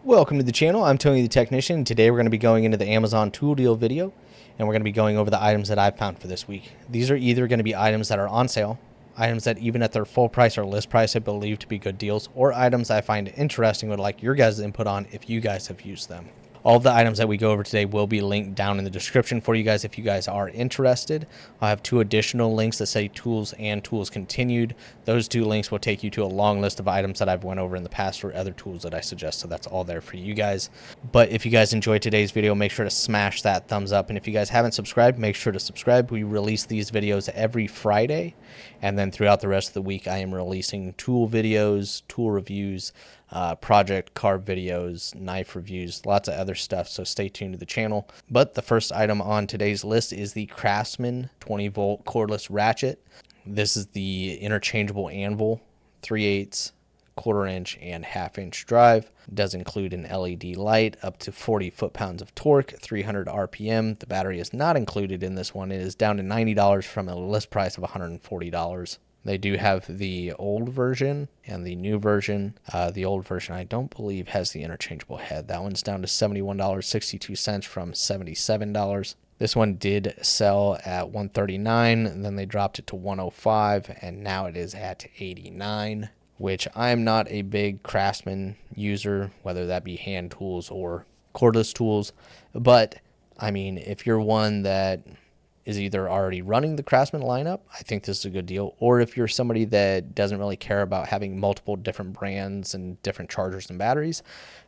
Welcome to the channel. I'm Tony the Technician. Today we're going to be going into the Amazon tool deal video, and we're going to be going over the items that I've found for this week. These are either going to be items that are on sale, items that even at their full price or list price I believe to be good deals, or items I find interesting would like your guys' input on if you guys have used them. All of the items that we go over today will be linked down in the description for you guys if you guys are interested. I'll have two additional links that say tools and tools continued. Those two links will take you to a long list of items that I've went over in the past or other tools that I suggest, so that's all there for you guys. But if you guys enjoyed today's video, make sure to smash that thumbs up, and if you guys haven't subscribed, make sure to subscribe. We release these videos every Friday, and then throughout the rest of the week I am releasing tool videos, tool reviews, project carb videos, knife reviews, lots of other stuff, so stay tuned to the channel. But the first item on today's list is the Craftsman 20-volt cordless ratchet. This is the interchangeable anvil, 3/8, quarter-inch, and half-inch drive. It does include an LED light, up to 40 foot-pounds of torque, 300 RPM. The battery is not included in this one. It is down to $90 from a list price of $140. They do have the old version and the new version. The old version I don't believe has the interchangeable head. That one's down to $71.62 from $77. This one did sell at $139, and then they dropped it to $105, and now it is at $89, which I'm not a big Craftsman user, whether that be hand tools or cordless tools. But I mean, if you're one that is either already running the Craftsman lineup, I think this is a good deal. Or if you're somebody that doesn't really care about having multiple different brands and different chargers and batteries,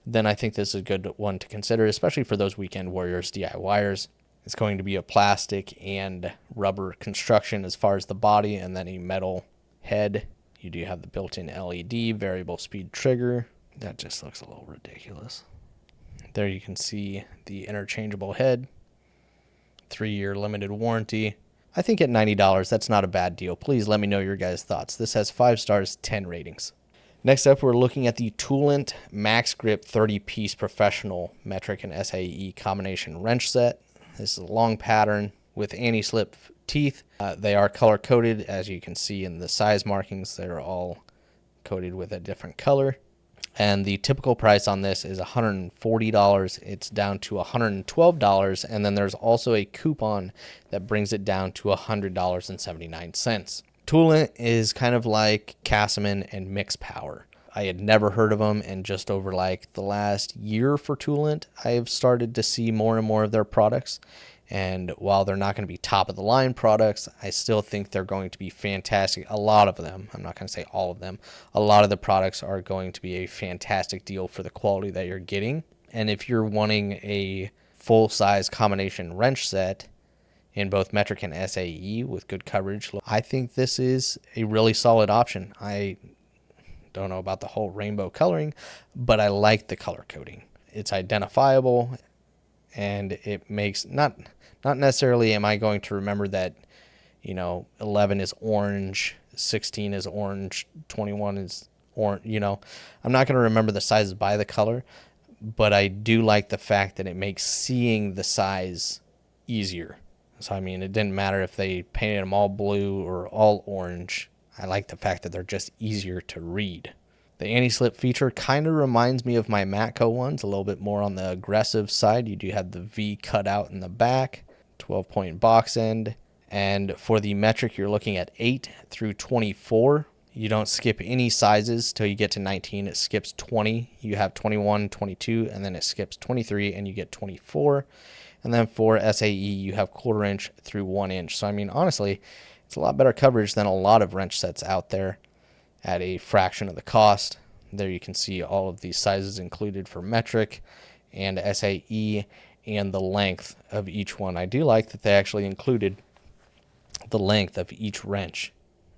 then I think this is a good one to consider, especially for those weekend warriors, DIYers. It's going to be a plastic and rubber construction as far as the body, and then a metal head. You do have the built-in LED, variable speed trigger. That just looks a little ridiculous. There you can see the interchangeable head. 3-year limited warranty. I think at $90, that's not a bad deal. Please let me know your guys' thoughts. This has 5 stars, 10 ratings. Next up, we're looking at the Toolant Max Grip 30-piece professional metric and SAE combination wrench set. This is a long pattern with anti-slip teeth. They are color-coded, as you can see in the size markings. They're all coated with a different color. And the typical price on this is $140. It's down to $112, and then there's also a coupon that brings it down to $100.79. Toolant is kind of like Capri and Mix Power. I had never heard of them, and just over like the last year for Toolant, I've started to see more and more of their products. And while they're not going to be top of the line products, I still think they're going to be fantastic. A lot of them, I'm not going to say all of them, a lot of the products are going to be a fantastic deal for the quality that you're getting. And if you're wanting a full-size combination wrench set in both metric and SAE with good coverage, I think this is a really solid option. I don't know about the whole rainbow coloring, but I like the color coding. It's identifiable, and it makes not necessarily am I going to remember that, 11 is orange, 16 is orange, 21 is orange. I'm not going to remember the sizes by the color, but I do like the fact that it makes seeing the size easier. So, I mean, it didn't matter if they painted them all blue or all orange. I like the fact that they're just easier to read. The anti-slip feature kind of reminds me of my Matco ones, a little bit more on the aggressive side. You do have the V cut out in the back, 12-point box end. And for the metric, you're looking at 8 through 24. You don't skip any sizes till you get to 19. It skips 20. You have 21, 22, and then it skips 23, and you get 24. And then for SAE, you have quarter-inch through 1-inch. So, I mean, honestly, it's a lot better coverage than a lot of wrench sets out there at a fraction of the cost. There you can see all of these sizes included for metric and SAE and the length of each one. I do like that they actually included the length of each wrench.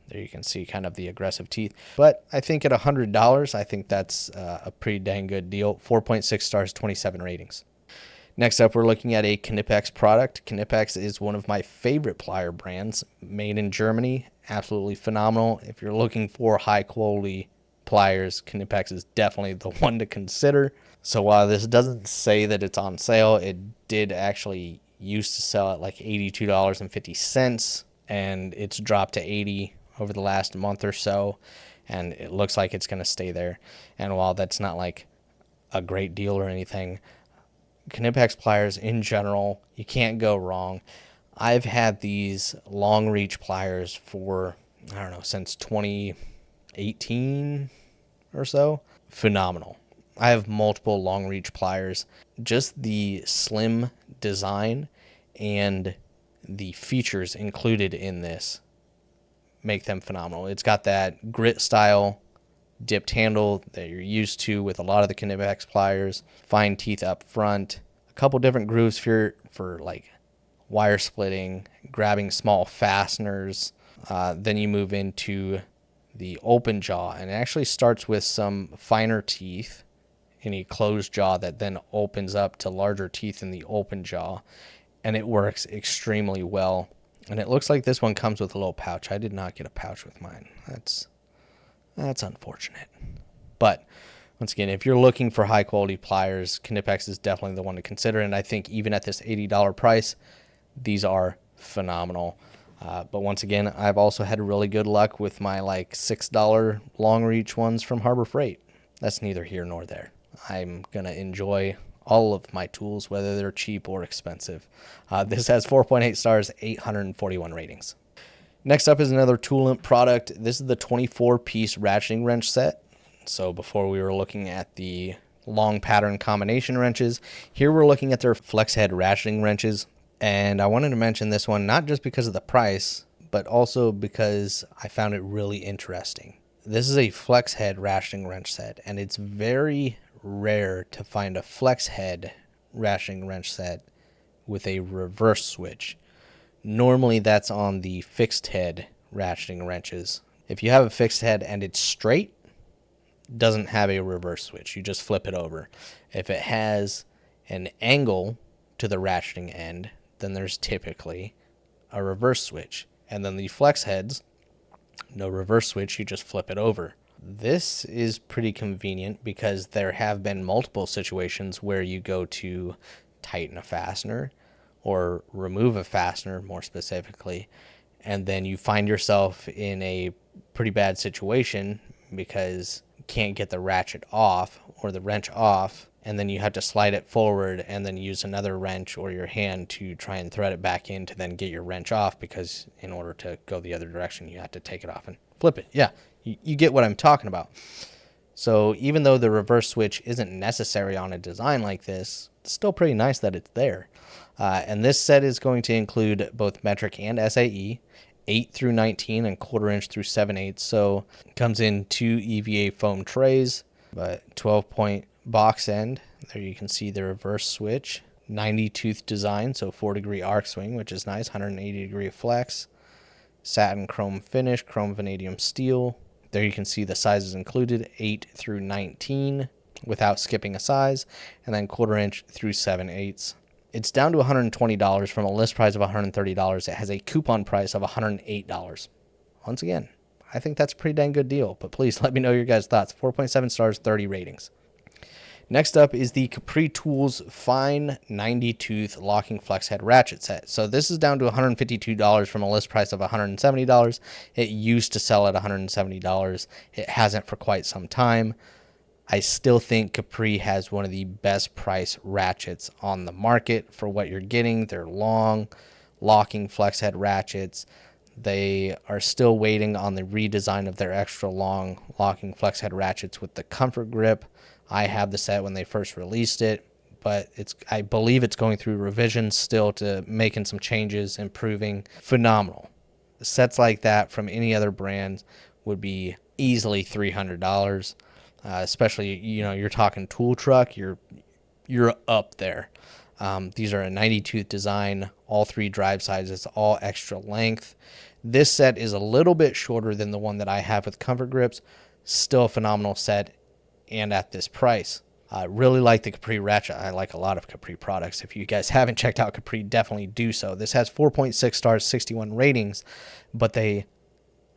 There you can see kind of the aggressive teeth. But I think at $100, I think that's a pretty dang good deal. 4.6 stars, 27 ratings. Next up, we're looking at a Knipex product. Knipex is one of my favorite plier brands, made in Germany. Absolutely phenomenal. If you're looking for high quality pliers, Knipex is definitely the one to consider. So while this doesn't say that it's on sale, it did actually used to sell at like $82.50, and it's dropped to $80 over the last month or so, and it looks like it's going to stay there. And while that's not like a great deal or anything. Knipex pliers in general, you can't go wrong. I've had these long reach pliers for, I don't know, since 2018 or so. Phenomenal. I have multiple long reach pliers. Just the slim design and the features included in this make them phenomenal. It's got that grit style dipped handle that you're used to with a lot of the Knipex pliers, fine teeth up front, a couple different grooves for like wire splitting, grabbing small fasteners. Then you move into the open jaw, and it actually starts with some finer teeth in a closed jaw that then opens up to larger teeth in the open jaw, and it works extremely well. And it looks like this one comes with a little pouch. I did not get a pouch with mine. That's unfortunate. But once again, if you're looking for high quality pliers, Knipex is definitely the one to consider. And I think even at this $80 price, these are phenomenal. But once again, I've also had really good luck with my like $6 long reach ones from Harbor Freight. That's neither here nor there. I'm going to enjoy all of my tools, whether they're cheap or expensive. This has 4.8 stars, 841 ratings. Next up is another Toolimp product. This is the 24-piece ratcheting wrench set. So before we were looking at the long pattern combination wrenches, here we're looking at their flex head ratcheting wrenches. And I wanted to mention this one not just because of the price, but also because I found it really interesting. This is a flex head ratcheting wrench set, and it's very rare to find a flex head ratcheting wrench set with a reverse switch. Normally that's on the fixed head ratcheting wrenches. If you have a fixed head and it's straight, doesn't have a reverse switch. You just flip it over. If it has an angle to the ratcheting end, then there's typically a reverse switch. And then the flex heads, no reverse switch, you just flip it over. This is pretty convenient because there have been multiple situations where you go to tighten a fastener or remove a fastener more specifically, and then you find yourself in a pretty bad situation because you can't get the ratchet off or the wrench off, and then you have to slide it forward and then use another wrench or your hand to try and thread it back in to then get your wrench off, because in order to go the other direction you have to take it off and flip it. Yeah, you get what I'm talking about. So even though the reverse switch isn't necessary on a design like this, it's still pretty nice that it's there. And this set is going to include both metric and SAE, 8 through 19 and 1/4 inch through 7/8. So it comes in 2 EVA foam trays, but 12-point box end. There you can see the reverse switch, 90 tooth design, so 4-degree arc swing, which is nice, 180-degree flex, satin chrome finish, chrome vanadium steel. There you can see the sizes included, 8 through 19 without skipping a size, and then 1/4 inch through 7/8. It's down to $120 from a list price of $130. It has a coupon price of $108. Once again, I think that's a pretty dang good deal, but please let me know your guys' thoughts. 4.7 stars, 30 ratings. Next up is the Capri Tools Fine 90-tooth locking flex head ratchet set. So this is down to $152 from a list price of $170. It used to sell at $170. It hasn't for quite some time. I still think Capri has one of the best price ratchets on the market for what you're getting. They're long, locking flex head ratchets. They are still waiting on the redesign of their extra long locking flex head ratchets with the comfort grip. I have the set when they first released it, but I believe it's going through revisions still to making some changes, improving. Phenomenal. Sets like that from any other brand would be easily $300. Especially, you're talking tool truck, you're up there. These are a 90-tooth design, all 3 drive sizes, all extra length. This set is a little bit shorter than the one that I have with comfort grips. Still a phenomenal set, and at this price. I really like the Capri ratchet. I like a lot of Capri products. If you guys haven't checked out Capri, definitely do so. This has 4.6 stars, 61 ratings, but they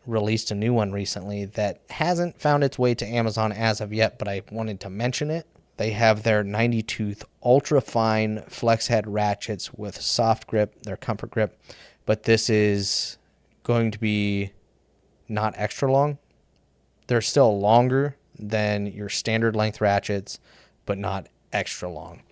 released a new one recently that hasn't found its way to Amazon as of yet, but I wanted to mention it. They have their 90-tooth ultra fine flex head ratchets with soft grip, their comfort grip, but this is going to be not extra long. They're still longer than your standard length ratchets, but not extra long.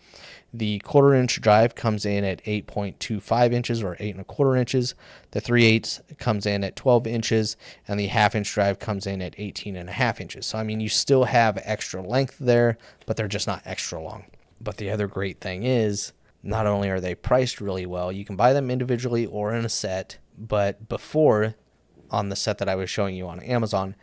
The 1/4 inch drive comes in at 8.25 inches or 8 1/4 inches. The 3/8 comes in at 12 inches, and the 1/2 inch drive comes in at 18.5 inches. So, I mean, you still have extra length there, but they're just not extra long. But the other great thing is, not only are they priced really well, you can buy them individually or in a set, but before, on the set that I was showing you on Amazon,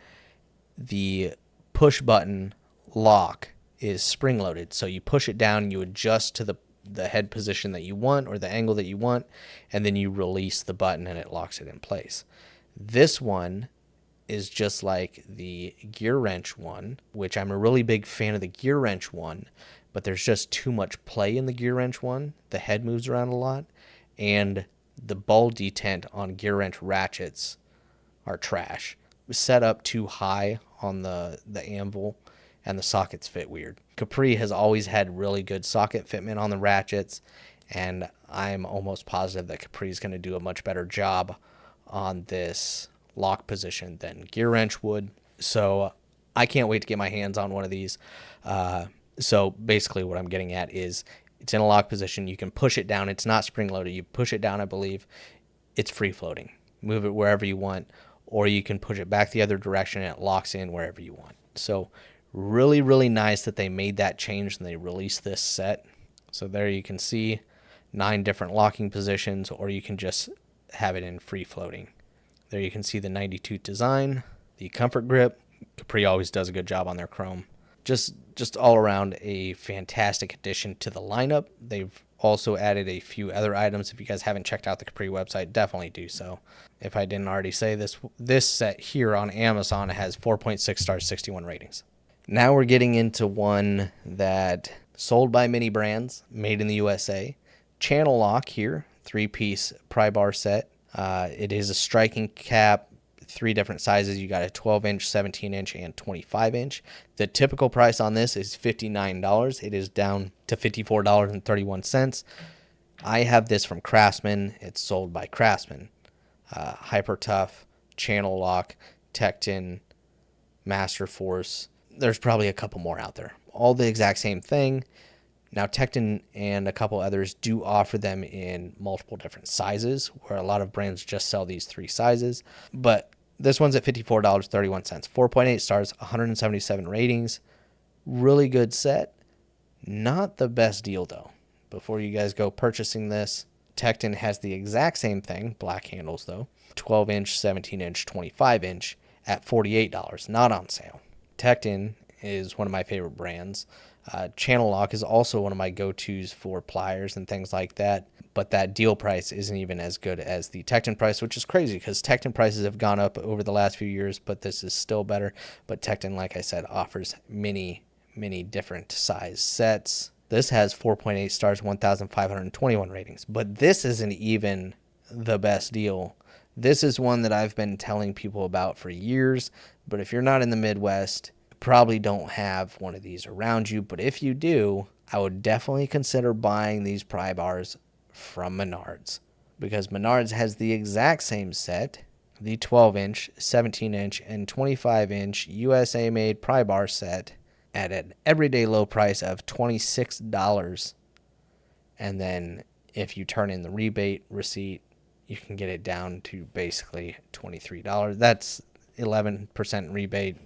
the push button lock is spring loaded. So you push it down, you adjust to the head position that you want or the angle that you want, and then you release the button and it locks it in place. This one is just like the gear wrench one, which I'm a really big fan of the gear wrench one, but there's just too much play in the gear wrench one. The head moves around a lot, and the ball detent on gear wrench ratchets are trash. Set up too high on the anvil, and the sockets fit weird. Capri has always had really good socket fitment on the ratchets, and I'm almost positive that Capri is going to do a much better job on this lock position than gear wrench would. So I can't wait to get my hands on one of these. So basically what I'm getting at is it's in a lock position. You can push it down. It's not spring loaded. You push it down, I believe. It's free floating. Move it wherever you want, or you can push it back the other direction and it locks in wherever you want. So really, really nice that they made that change and they released this set. So there you can see 9 different locking positions, or you can just have it in free floating. There you can see the 92 design, the comfort grip. Capri always does a good job on their chrome. Just all around a fantastic addition to the lineup. They've also added a few other items. If you guys haven't checked out the Capri website, definitely do so. If I didn't already say this set here on Amazon has 4.6 stars, 61 ratings. Now we're getting into one that sold by many brands, made in the USA. Channellock here, 3-piece pry bar set. It is a striking cap, 3 different sizes. You got a 12-inch, 17-inch, and 25-inch. The typical price on this is $59. It is down to $54.31. I have this from Craftsman. It's sold by Craftsman. Hyper Tough, Channellock, Tekton, Master Force. There's probably a couple more out there. All the exact same thing. Now, Tekton and a couple others do offer them in multiple different sizes, where a lot of brands just sell these 3 sizes. But this one's at $54.31. 4.8 stars, 177 ratings. Really good set. Not the best deal, though. Before you guys go purchasing this, Tekton has the exact same thing, black handles, though. 12-inch, 17-inch, 25-inch at $48, not on sale. Tekton is one of my favorite brands. Channellock is also one of my go-tos for pliers and things like that, but that deal price isn't even as good as the Tekton price, which is crazy because Tekton prices have gone up over the last few years, but this is still better. But Tekton, like I said, offers many different size sets. This has 4.8 stars, 1,521 ratings, but this isn't even the best deal. This is one that I've been telling people about for years, but if you're not in the Midwest, you probably don't have one of these around you. But if you do, I would definitely consider buying these pry bars from Menards, because Menards has the exact same set, the 12-inch, 17-inch, and 25-inch USA-made pry bar set at an everyday low price of $26. And then if you turn in the rebate receipt, you can get it down to basically $23. That's 11% rebate.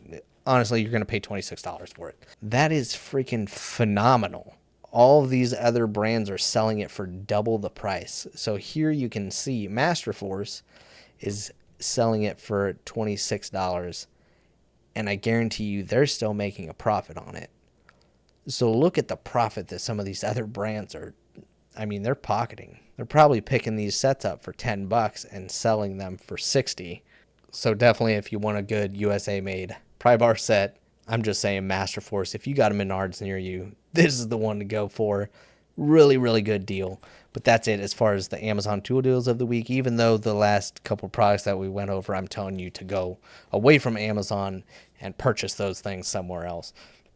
Honestly, you're going to pay $26 for it. That is freaking phenomenal. All of these other brands are selling it for double the price. So here you can see Master Force is selling it for $26, and I guarantee you they're still making a profit on it. So look at the profit that some of these other brands are, they're pocketing. They're probably picking these sets up for $10 and selling them for $60. So definitely, if you want a good USA-made pry bar set, I'm just saying Master Force. If you got a Menards near you, this is the one to go for. Really, really good deal. But that's it as far as the Amazon tool deals of the week. Even though the last couple products that we went over, I'm telling you to go away from Amazon and purchase those things somewhere else.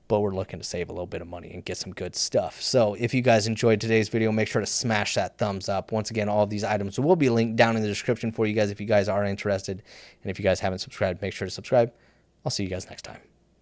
But we're looking to save a little bit of money and get some good stuff. So if you guys enjoyed today's video, make sure to smash that thumbs up. Once again, all of these items will be linked down in the description for you guys if you guys are interested. And if you guys haven't subscribed, make sure to subscribe. I'll see you guys next time.